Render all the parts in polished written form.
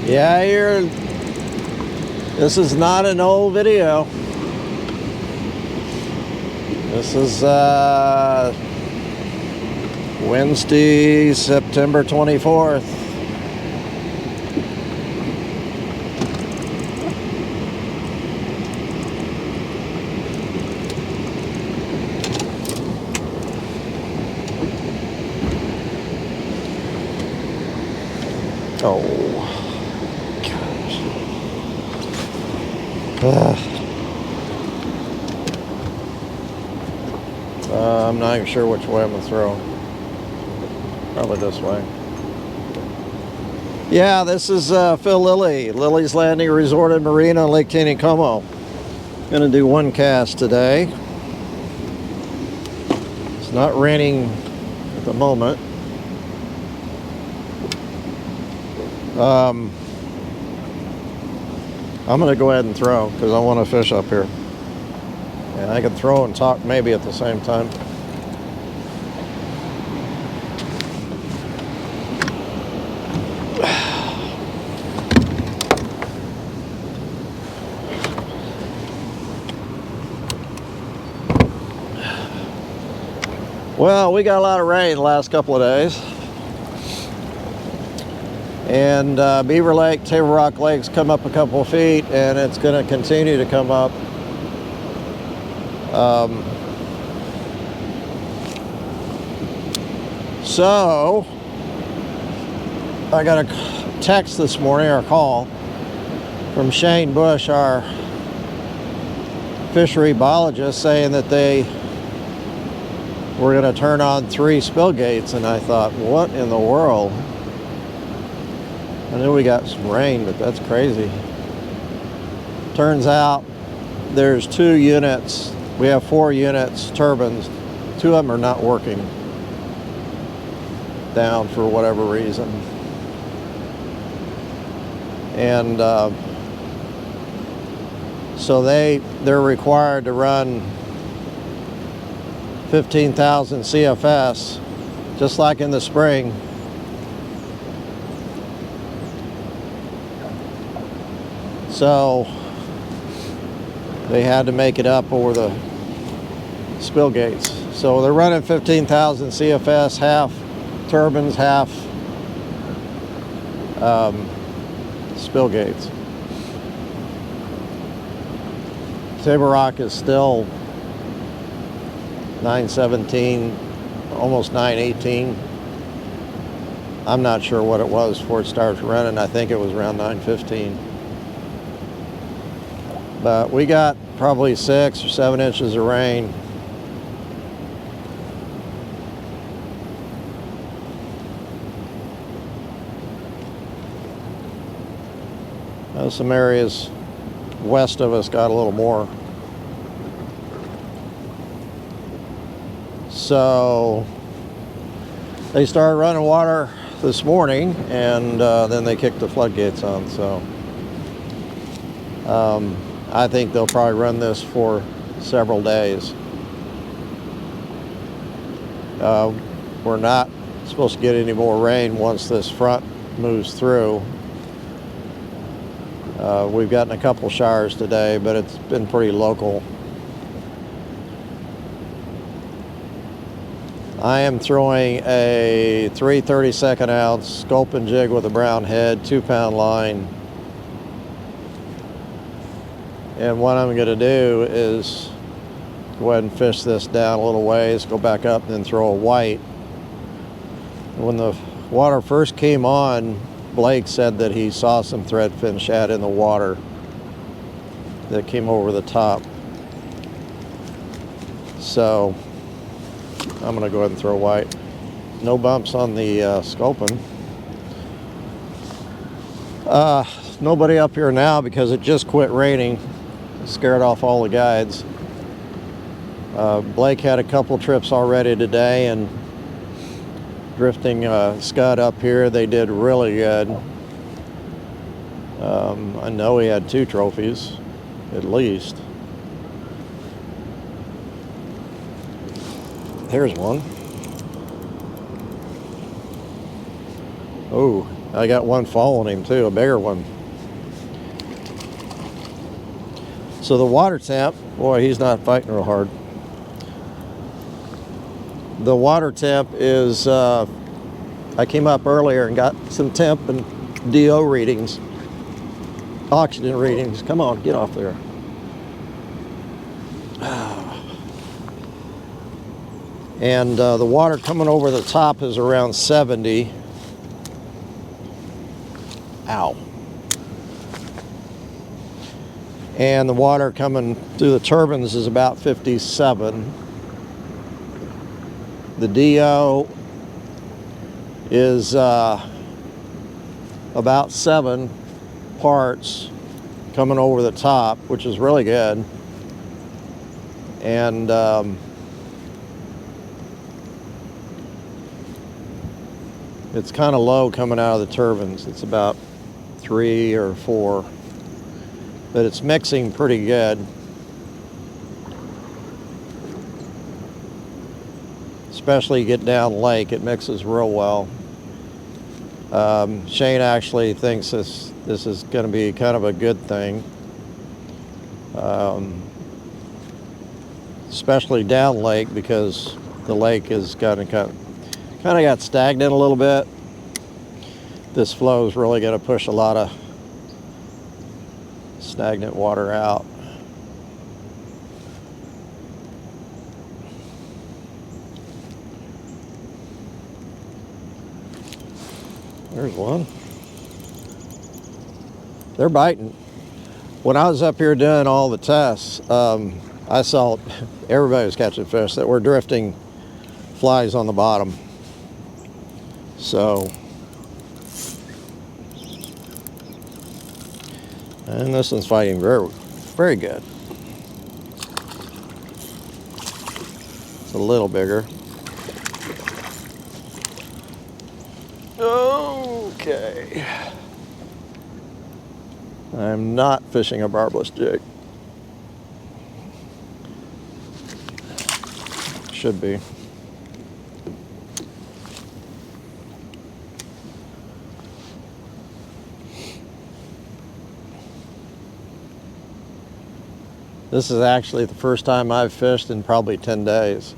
Yeah, this is not an old video. This is Wednesday, September 24th. Oh, gosh. I'm not even sure which way I'm going to throw. Probably this way. Yeah, this is Phil Lilley, Lilley's Landing Resort and Marina, Lake Taneycomo. Going to do one cast today. It's not raining at the moment. I'm going to go ahead and throw because I want to fish up here. And I can throw and talk maybe at the same time. Well, we got a lot of rain the last couple of days. And Beaver Lake, Table Rock Lake's come up a couple of feet, and it's going to continue to come up. So, I got a text this morning, or a call, from Shane Bush, our fishery biologist, saying that they were going to turn on 3 spill gates, and I thought, what in the world? I knew we got some rain, but that's crazy. Turns out there's 2 units. We have 4 units, turbines. 2 of them are not working down for whatever reason. And so they're required to run 15,000 CFS, just like in the spring. So they had to make it up over the spill gates. So they're running 15,000 CFS, half turbines, half spill gates. Table Rock is still 917, almost 918. I'm not sure what it was before it started running. I think it was around 915. But we got probably 6 or 7 inches of rain. Some areas west of us got a little more. So they started running water this morning, and then they kicked the floodgates on. So I think they'll probably run this for several days. We're not supposed to get any more rain once this front moves through. We've gotten a couple showers today, but it's been pretty local. I am throwing a 3 32nd ounce sculpin jig with a brown head, 2-pound line. And what I'm going to do is go ahead and fish this down a little ways, go back up, and then throw a white. When the water first came on, Blake said that he saw some threadfin shad in the water that came over the top. So I'm going to go ahead and throw white. No bumps on the sculpin. Nobody up here now because it just quit raining. It scared off all the guides. Blake had a couple trips already today, and drifting scud up here, they did really good. I know he had 2 trophies, at least. Here's one. Oh, I got one following him too, a bigger one. So the water temp, boy, he's not fighting real hard. The water temp is, I came up earlier and got some temp and DO readings, oxygen readings. Come on, get off there. And the water coming over the top is around 70. Ow. And the water coming through the turbines is about 57. The DO is about 7 parts coming over the top, which is really good. And it's kind of low coming out of the turbines. It's about 3 or 4, but it's mixing pretty good. Especially you get down lake, it mixes real well. Shane actually thinks this is going to be kind of a good thing. Especially down lake, because the lake is kind of got stagnant a little bit. This flow is really going to push a lot of stagnant water out. There's one. They're biting. When I was up here doing all the tests, I saw everybody was catching fish that were drifting flies on the bottom. So, and this one's fighting very, very good. It's a little bigger. Okay. I'm not fishing a barbless jig. Should be. This is actually the first time I've fished in probably 10 days.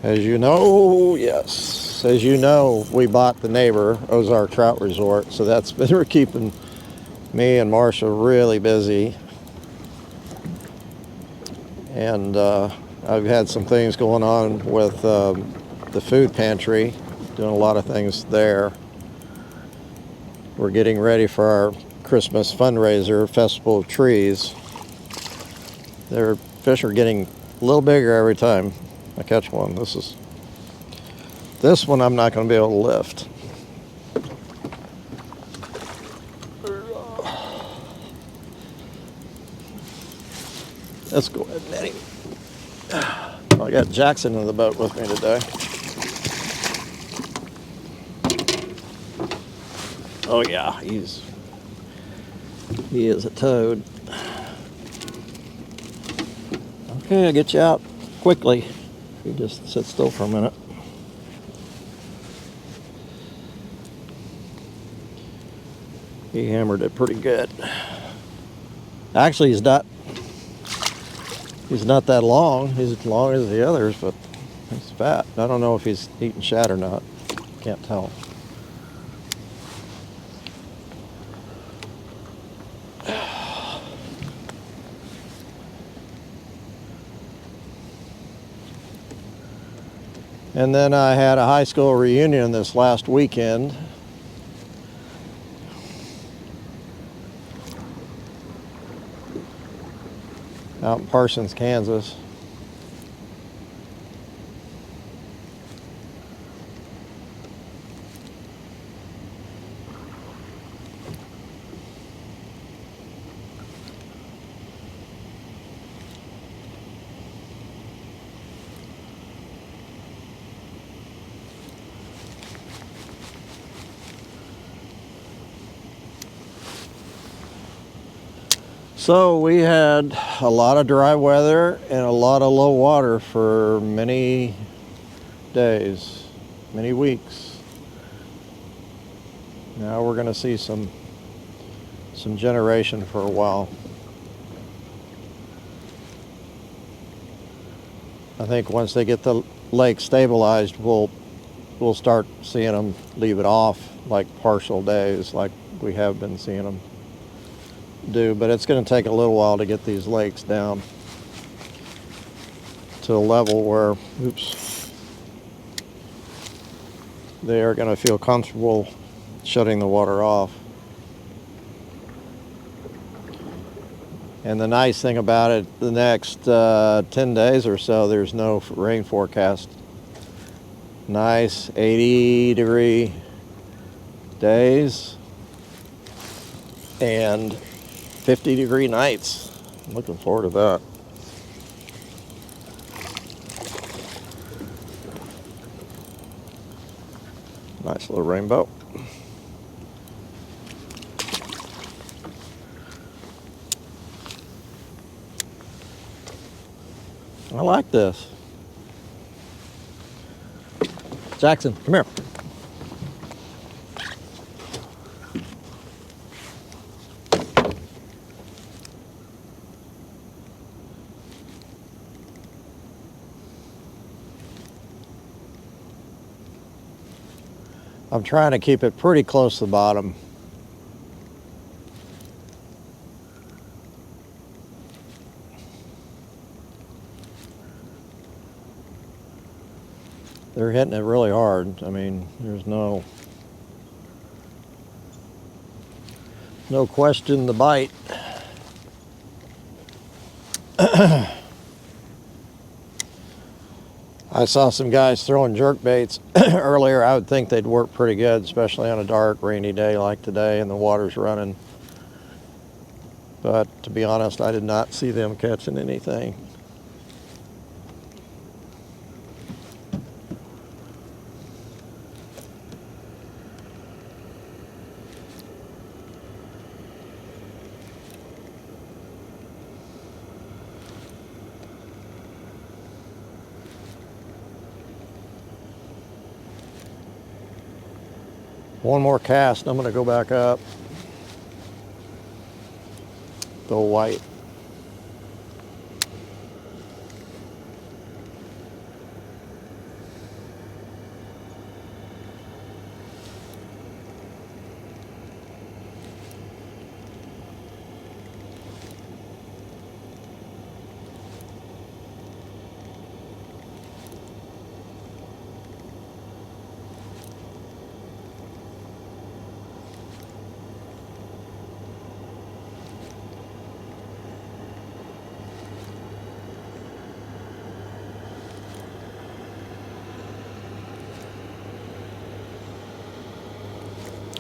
As you know, yes, as you know, we bought the neighbor, Ozark Trout Resort, so that's been keeping me and Marsha really busy. And I've had some things going on with the food pantry, doing a lot of things there. We're getting ready for our Christmas fundraiser, Festival of Trees. Their fish are getting a little bigger every time I catch one. This one I'm not going to be able to lift. Let's go ahead and net him. I got Jackson in the boat with me today. Oh yeah, he is a toad. Okay, I'll get you out quickly. You just sit still for a minute. He hammered it pretty good. Actually, he's not that long. He's as long as the others, but he's fat. I don't know if he's eating shad or not. Can't tell. And then I had a high school reunion this last weekend. Out in Parsons, Kansas. So we had a lot of dry weather and a lot of low water for many days, many weeks. Now we're going to see some generation for a while. I think once they get the lake stabilized, we'll start seeing them leave it off like partial days, like we have been seeing them do. But it's going to take a little while to get these lakes down to a level where, they are going to feel comfortable shutting the water off. And the nice thing about it, the next 10 days or so, there's no rain forecast. Nice 80-degree days and 50-degree nights. I'm looking forward to that. Nice little rainbow. I like this. Jackson, come here. I'm trying to keep it pretty close to the bottom. They're hitting it really hard. I mean, there's no question the bite. I saw some guys throwing jerk baits earlier. I would think they'd work pretty good, especially on a dark, rainy day like today and the water's running. But to be honest, I did not see them catching anything. One more cast, I'm going to go back up. Throw white.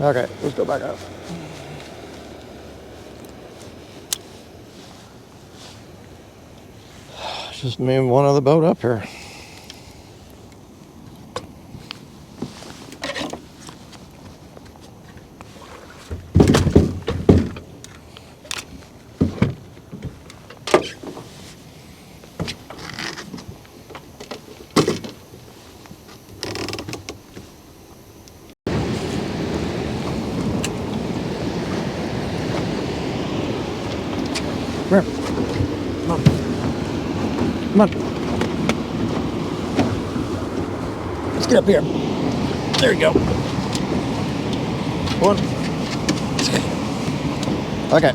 Okay, let's go back up. It's just me and one other boat up here. Come here. Come on. Come on. Let's get up here. There you go. One. Okay.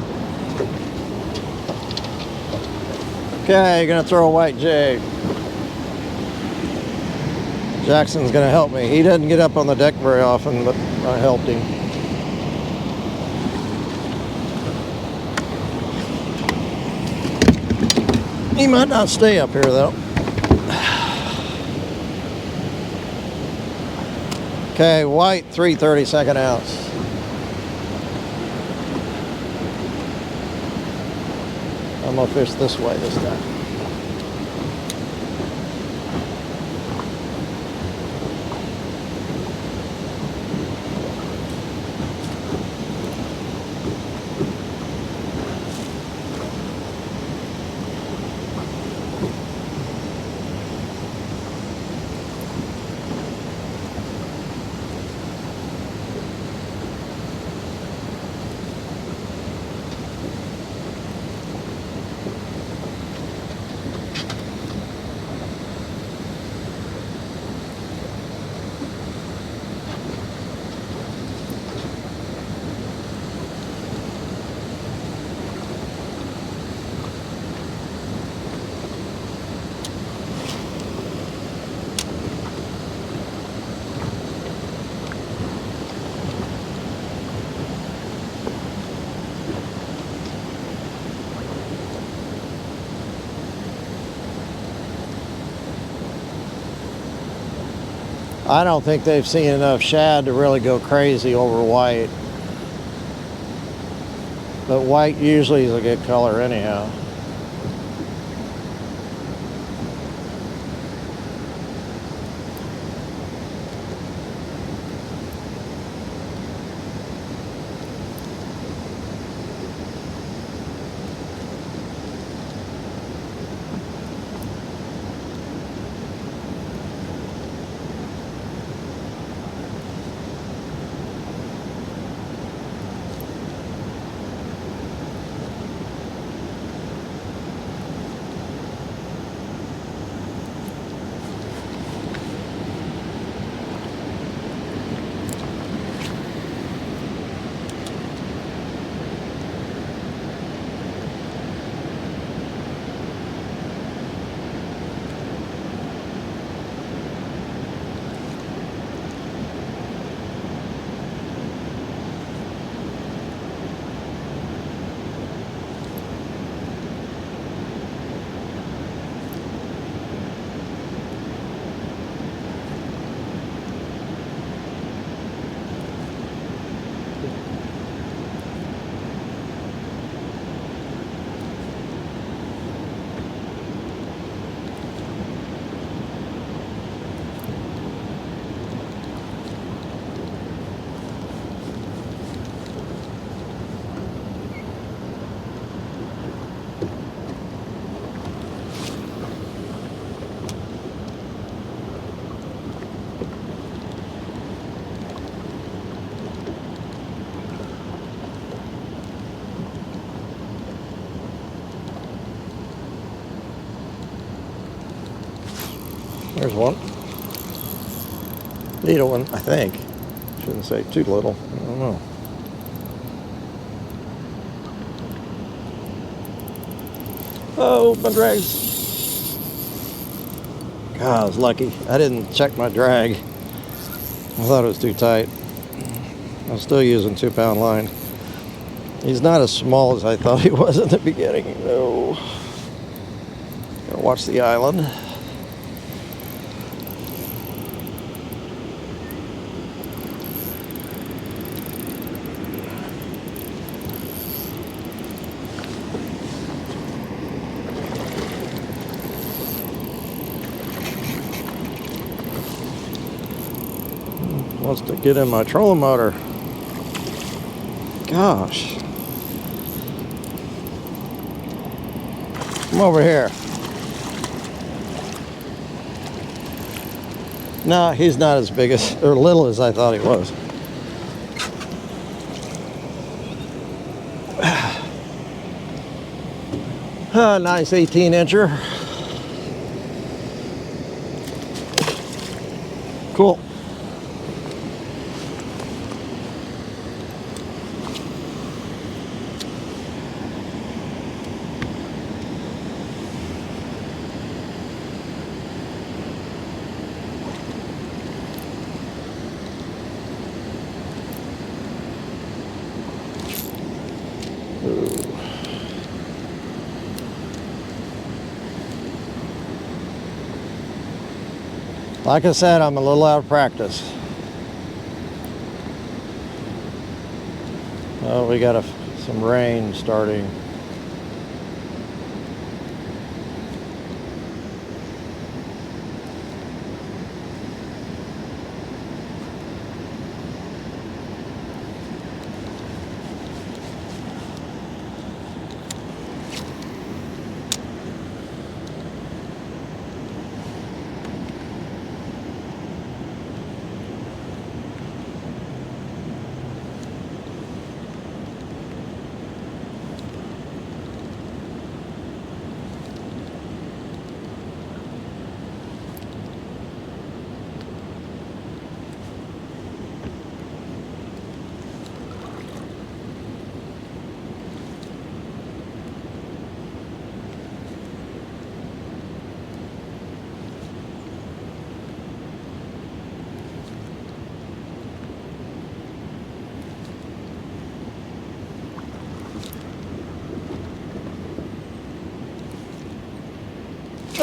Okay, you're gonna throw a white jig. Jackson's gonna help me. He doesn't get up on the deck very often, but I helped him. He might not stay up here though. Okay, white 3/32 ounce. I'm gonna fish this way this time. I don't think they've seen enough shad to really go crazy over white. But white usually is a good color anyhow. There's one. Little one, I think. Shouldn't say too little. I don't know. Oh, my drags. God, I was lucky. I didn't check my drag. I thought it was too tight. I'm still using 2-pound line. He's not as small as I thought he was in the beginning. No. Gotta watch the island. Wants to get in my trolling motor. Gosh. Come over here. No, he's not as big as, or little as I thought he was. Nice 18-incher. Cool. Like I said, I'm a little out of practice. Oh, we got some rain starting.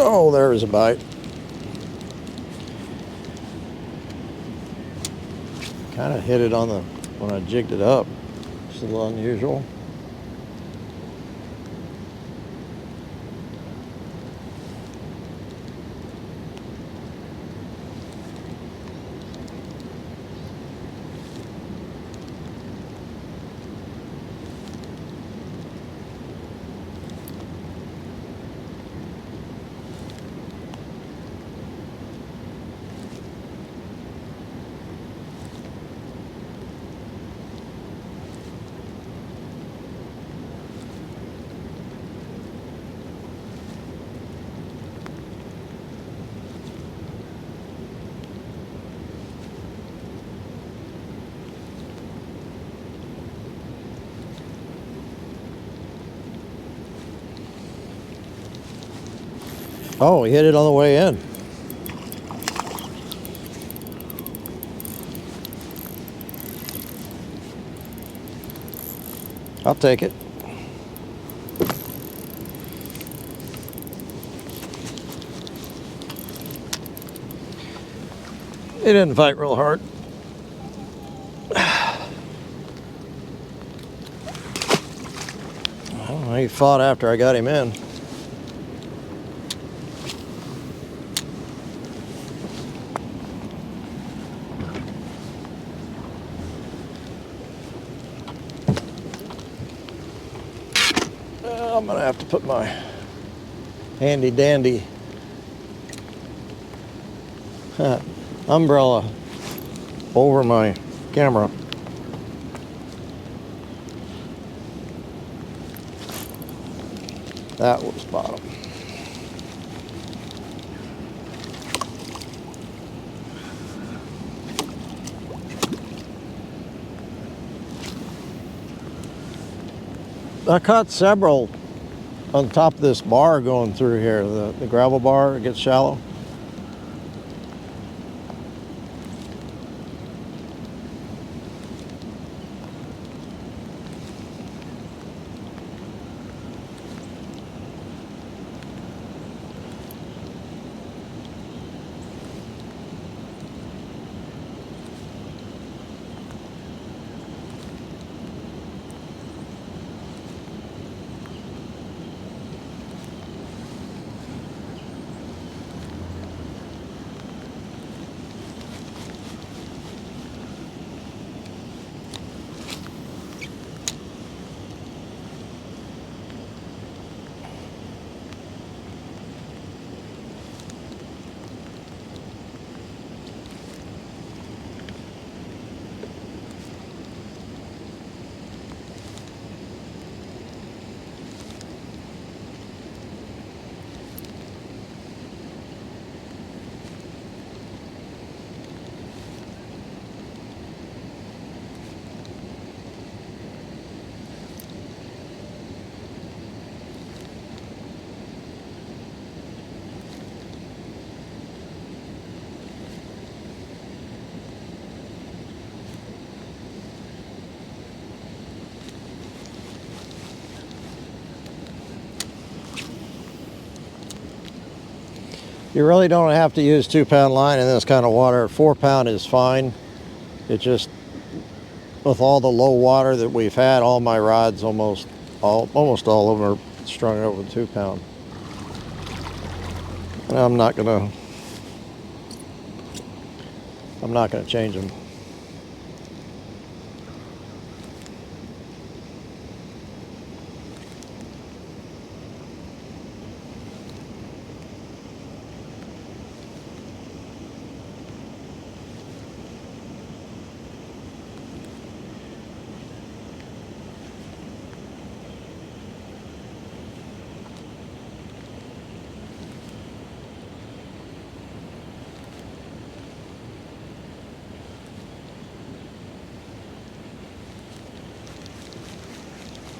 Oh, there's a bite. Kind of hit it on the, when I jigged it up. It's a little unusual. Oh, he hit it on the way in. I'll take it. He didn't fight real hard. Well, he fought after I got him in. I'm gonna have to put my handy dandy umbrella over my camera. That was bottom. I caught several on top of this bar going through here, the gravel bar. It gets shallow. You really don't have to use 2-pound line in this kind of water. 4-pound is fine. It just, with all the low water that we've had, all my rods, almost all of them are strung over 2-pound. And I'm not gonna change them.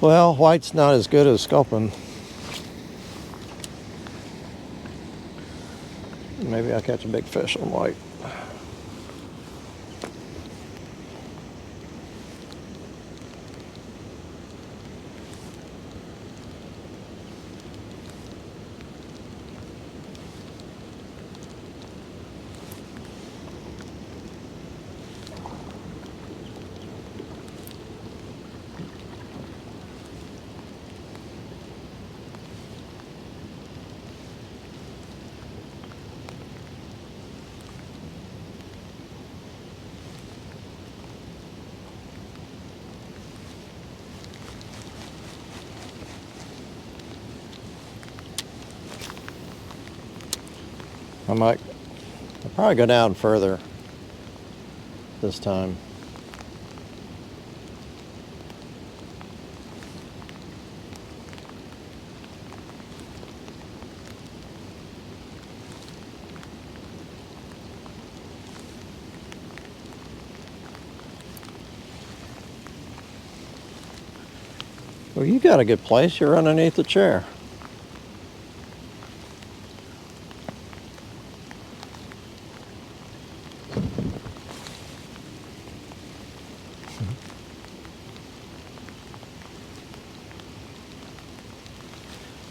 Well, white's not as good as sculpin. Maybe I'll catch a big fish on white. I'll probably go down further this time. Well, you got a good place. You're underneath the chair.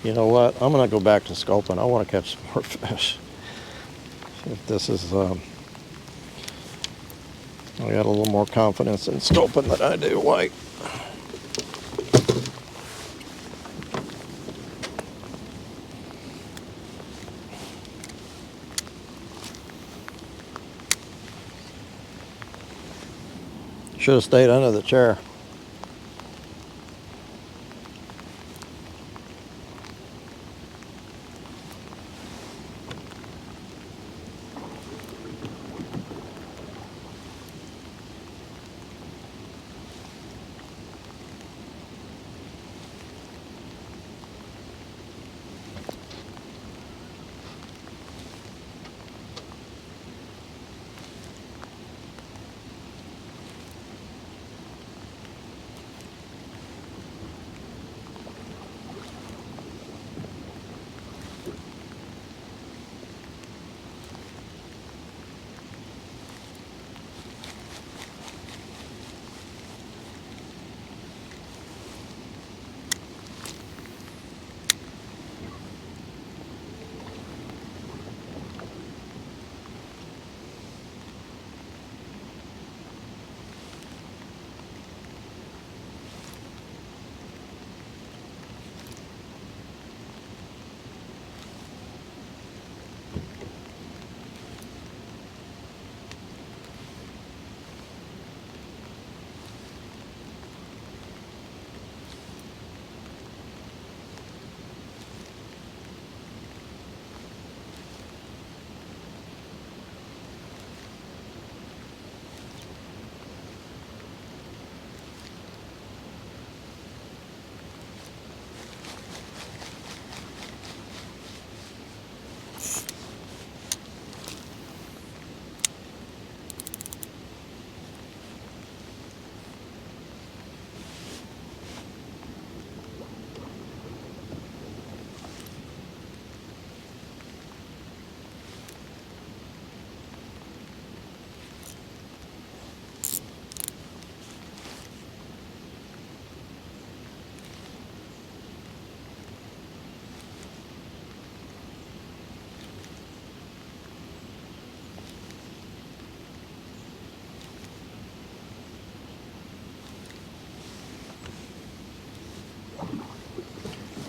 You know what? I'm going to go back to sculpin. I want to catch some more fish. If this is, I got a little more confidence in sculpin than I do white. Should have stayed under the chair.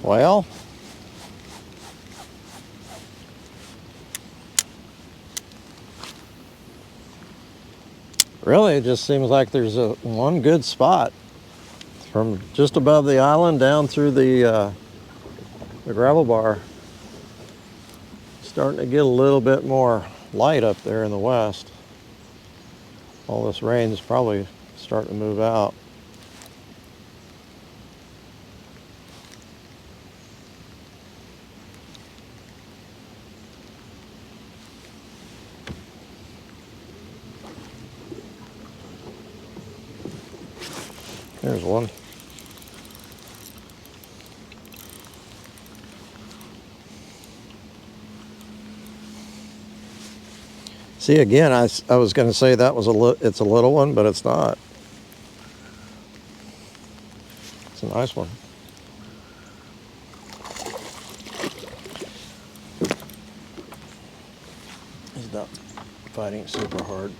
Well, really, it just seems like there's one good spot from just above the island down through the gravel bar. Starting to get a little bit more light up there in the west. All this rain's probably starting to move out. There's one. See, again, I was going to say that was it's a little one, but it's not. It's a nice one. He's not fighting super hard.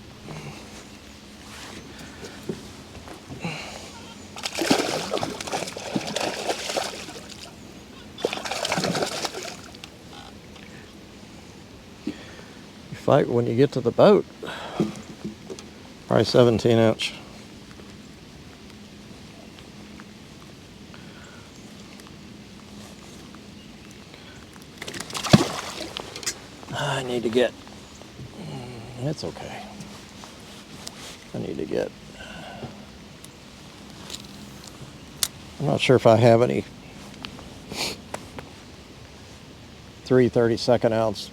Fight when you get to the boat. Probably 17-inch. I need to get, it's okay. I need to get, I'm not sure if I have any 3/32 ounce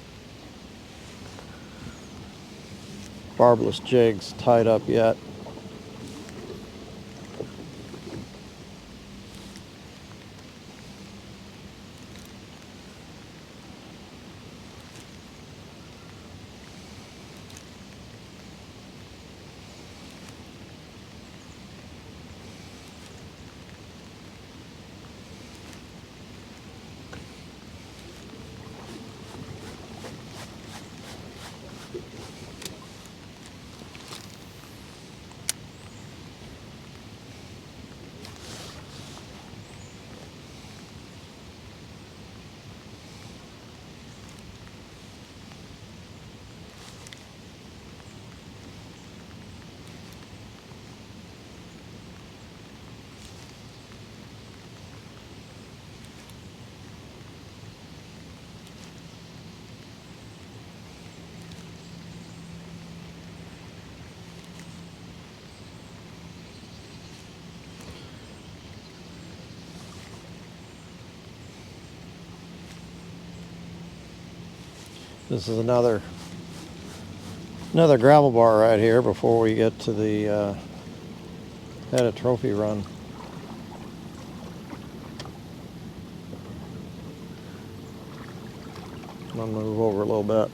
barbless jigs tied up yet. This is another gravel bar right here before we get to the head of Trophy Run. I'm gonna move over a little bit.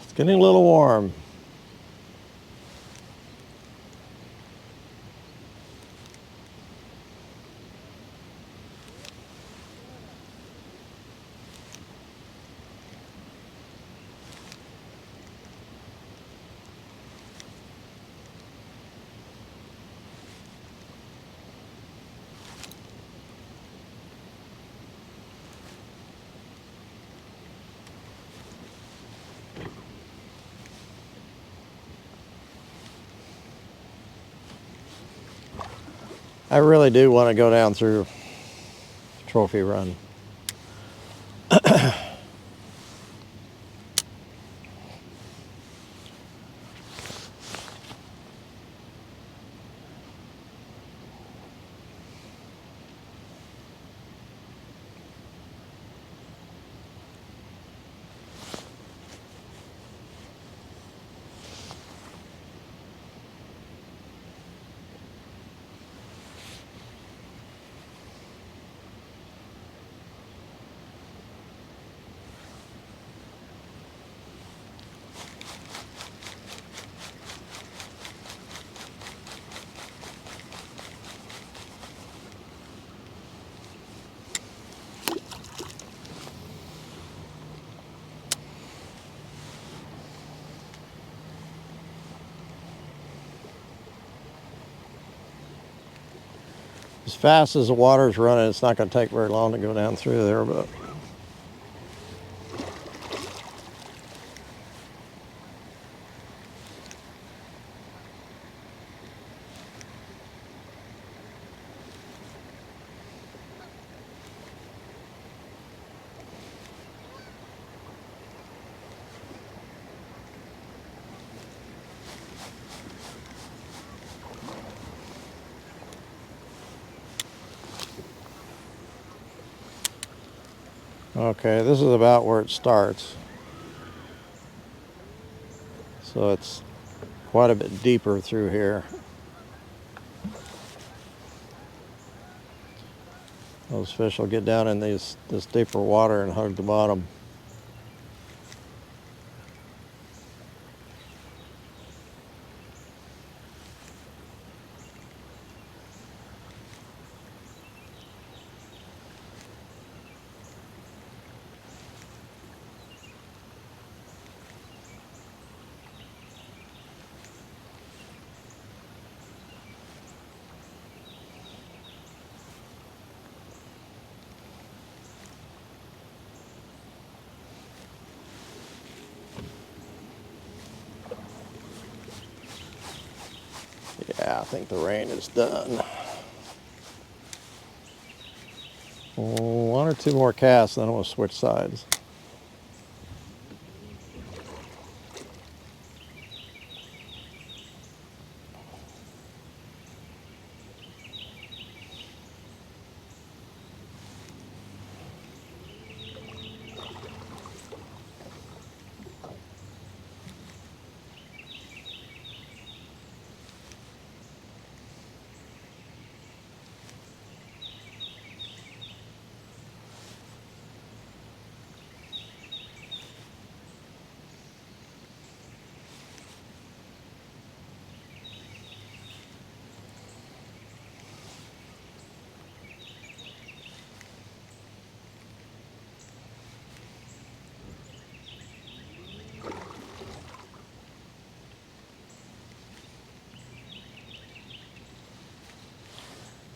It's getting a little warm. I really do want to go down through Trophy Run. As fast as the water's running, it's not going to take very long to go down through there, but okay, this is about where it starts. So it's quite a bit deeper through here. Those fish will get down in this deeper water and hug the bottom. Yeah, I think the rain is done. One or two more casts, then we'll switch sides.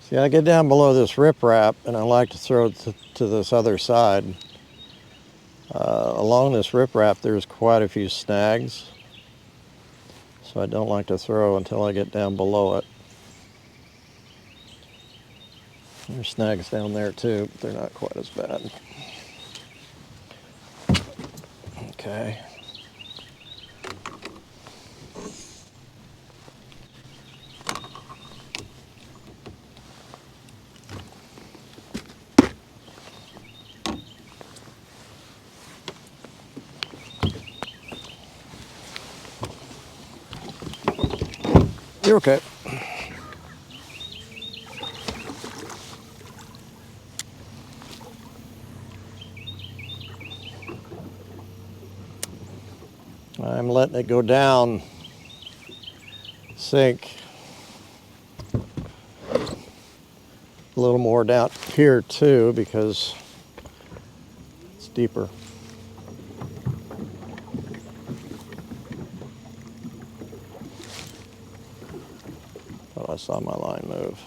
See, I get down below this riprap and I like to throw it to this other side. Along this riprap there's quite a few snags, so I don't like to throw until I get down below it. There's snags down there too, but they're not quite as bad. Okay. You're okay. I'm letting it go down, sink a little more down here too because it's deeper. Thought I saw my line move.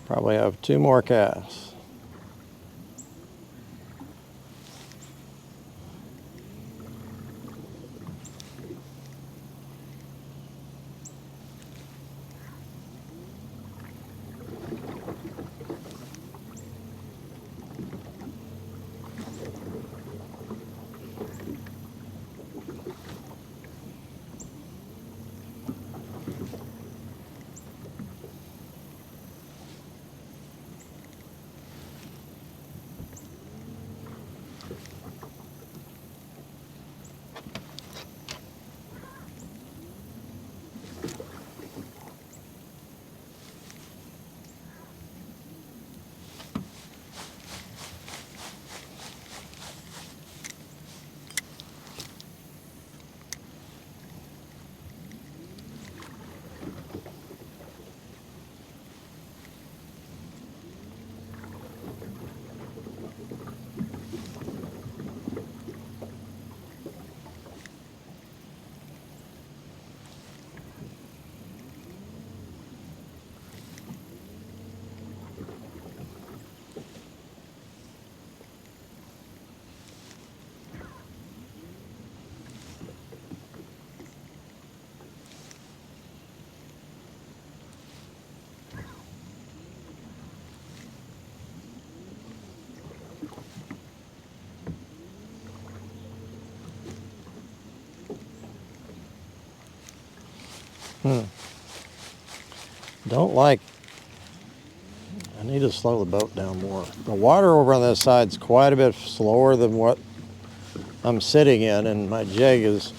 Probably have two more casts. Don't like, I need to slow the boat down more. The water over on this side's quite a bit slower than what I'm sitting in, and my jig is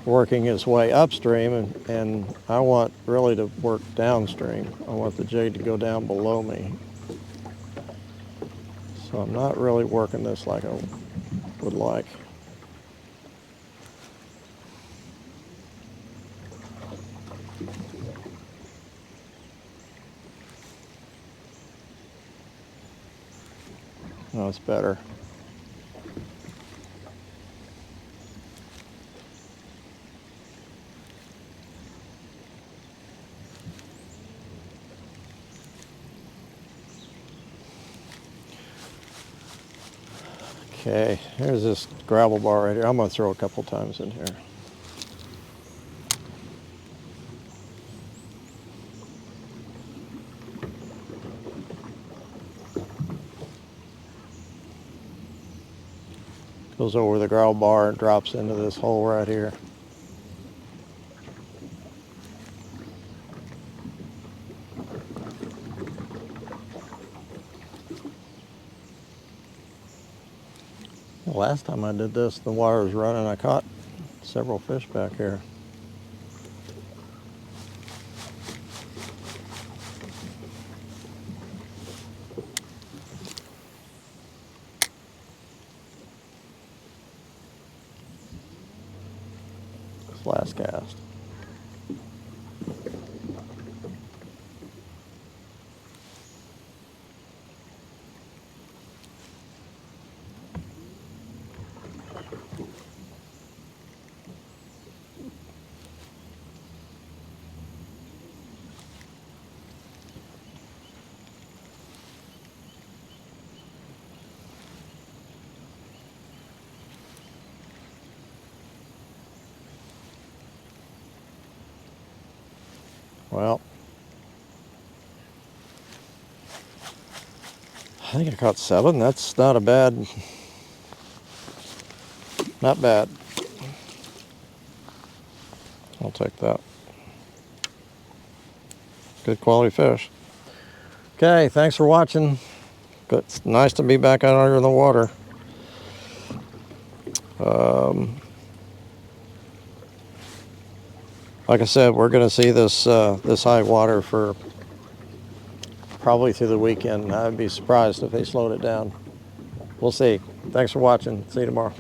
working its way upstream, and I want really to work downstream. I want the jig to go down below me. So I'm not really working this like I would like. No, it's better. Okay, here's this gravel bar right here. I'm going to throw a couple times in here. Goes over the gravel bar and drops into this hole right here. The last time I did this, the water was running. I caught several fish back here. This last cast. Well, I think I caught 7. That's not bad. Not bad. I'll take that. Good quality fish. Okay, thanks for watching. It's nice to be back out under the water. Like I said, we're going to see this this high water for probably through the weekend. I'd be surprised if they slowed it down. We'll see. Thanks for watching. See you tomorrow.